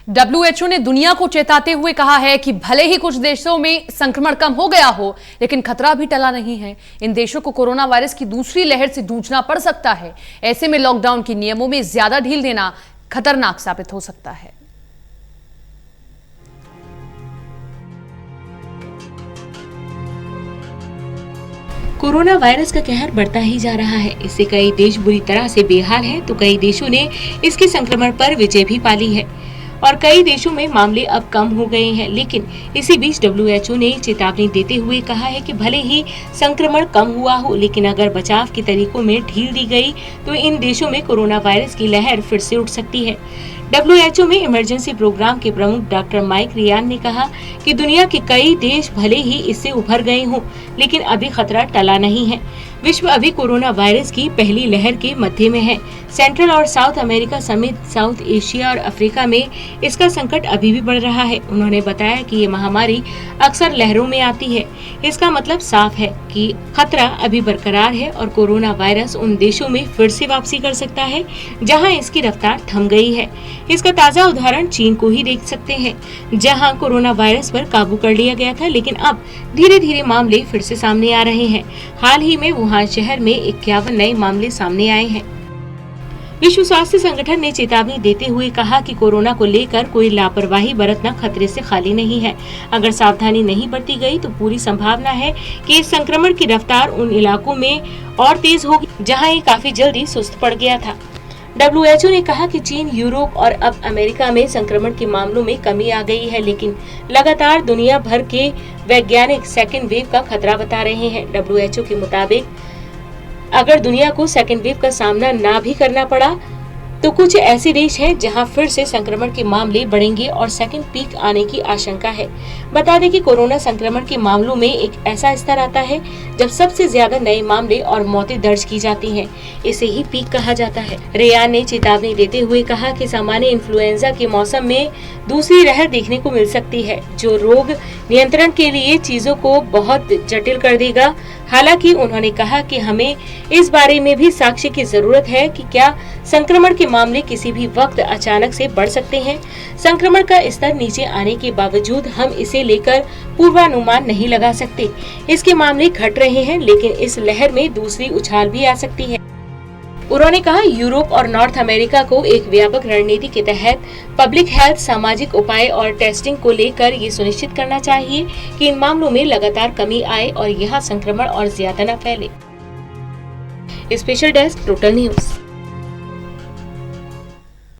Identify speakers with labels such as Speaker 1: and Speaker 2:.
Speaker 1: WHO ने दुनिया को चेताते हुए कहा है कि भले ही कुछ देशों में संक्रमण कम हो गया हो, लेकिन खतरा भी टला नहीं है। इन देशों को कोरोना वायरस की दूसरी लहर से जूझना पड़ सकता है। ऐसे में लॉकडाउन के नियमों में ज्यादा ढील देना खतरनाक साबित हो सकता है।
Speaker 2: कोरोना वायरस का कहर बढ़ता ही जा रहा है। इससे कई देश बुरी तरह से बेहाल हैं, तो कई देशों ने इसके संक्रमण पर विजय भी पाली है और कई देशों में मामले अब कम हो गए हैं। लेकिन इसी बीच डब्ल्यूएचओ ने चेतावनी देते हुए कहा है कि भले ही संक्रमण कम हुआ हो, लेकिन अगर बचाव के तरीकों में ढील दी गई तो इन देशों में कोरोना वायरस की लहर फिर से उठ सकती है। डब्ल्यूएचओ में इमरजेंसी प्रोग्राम के प्रमुख डॉक्टर माइक रियान ने कहा कि दुनिया के कई देश भले ही इससे उभर गए हों, लेकिन अभी खतरा टला नहीं है। विश्व अभी कोरोना वायरस की पहली लहर के मध्य में है। सेंट्रल और साउथ अमेरिका समेत साउथ एशिया और अफ्रीका में इसका संकट अभी भी बढ़ रहा है। उन्होंने बताया कि ये महामारी अक्सर लहरों में आती है। इसका मतलब साफ है कि खतरा अभी बरकरार है और कोरोना वायरस उन देशों में फिर से वापसी कर सकता है जहां इसकी रफ्तार थम गई है। इसका ताज़ा उदाहरण चीन को ही देख सकते हैं, जहां कोरोना वायरस पर काबू कर लिया गया था, लेकिन अब धीरे धीरे मामले फिर से सामने आ रहे हैं। हाल ही में वुहान शहर में 51 नए मामले सामने आए हैं। विश्व स्वास्थ्य संगठन ने चेतावनी देते हुए कहा कि कोरोना को लेकर कोई लापरवाही बरतना खतरे से खाली नहीं है। अगर सावधानी नहीं बरती गई तो पूरी संभावना है कि इस संक्रमण की रफ्तार उन इलाकों में और तेज होगी जहां ये काफी जल्दी सुस्त पड़ गया था। डब्ल्यूएचओ ने कहा कि चीन, यूरोप और अब अमेरिका में संक्रमण के मामलों में कमी आ गई है, लेकिन लगातार दुनिया भर के वैज्ञानिक सेकेंड वेव का खतरा बता रहे हैं। डब्ल्यूएचओ के मुताबिक अगर दुनिया को सेकेंड वेव का सामना ना भी करना पड़ा तो कुछ ऐसे देश हैं जहां फिर से संक्रमण के मामले बढ़ेंगे और सेकेंड पीक आने की आशंका है। बता दें कि कोरोना संक्रमण के मामलों में एक ऐसा स्तर आता है जब सबसे ज्यादा नए मामले और मौतें दर्ज की जाती हैं। इसे ही पीक कहा जाता है। रियान ने चेतावनी देते हुए कहा कि सामान्य इन्फ्लुएंजा के मौसम में दूसरी लहर देखने को मिल सकती है, जो रोग नियंत्रण के लिए चीजों को बहुत जटिल कर देगा। हालांकि उन्होंने कहा कि हमें इस बारे में भी साक्ष्य की जरूरत है कि क्या संक्रमण के मामले किसी भी वक्त अचानक से बढ़ सकते हैं। संक्रमण का स्तर नीचे आने के बावजूद हम इसे लेकर पूर्वानुमान नहीं लगा सकते। इसके मामले घट रहे हैं, लेकिन इस लहर में दूसरी उछाल भी आ सकती है। उन्होंने कहा यूरोप और नॉर्थ अमेरिका को एक व्यापक रणनीति के तहत पब्लिक हेल्थ, सामाजिक उपाय और टेस्टिंग को लेकर ये सुनिश्चित करना चाहिए कि इन मामलों में लगातार कमी आए और यहाँ संक्रमण और ज्यादा न फैले। Special desk, total news.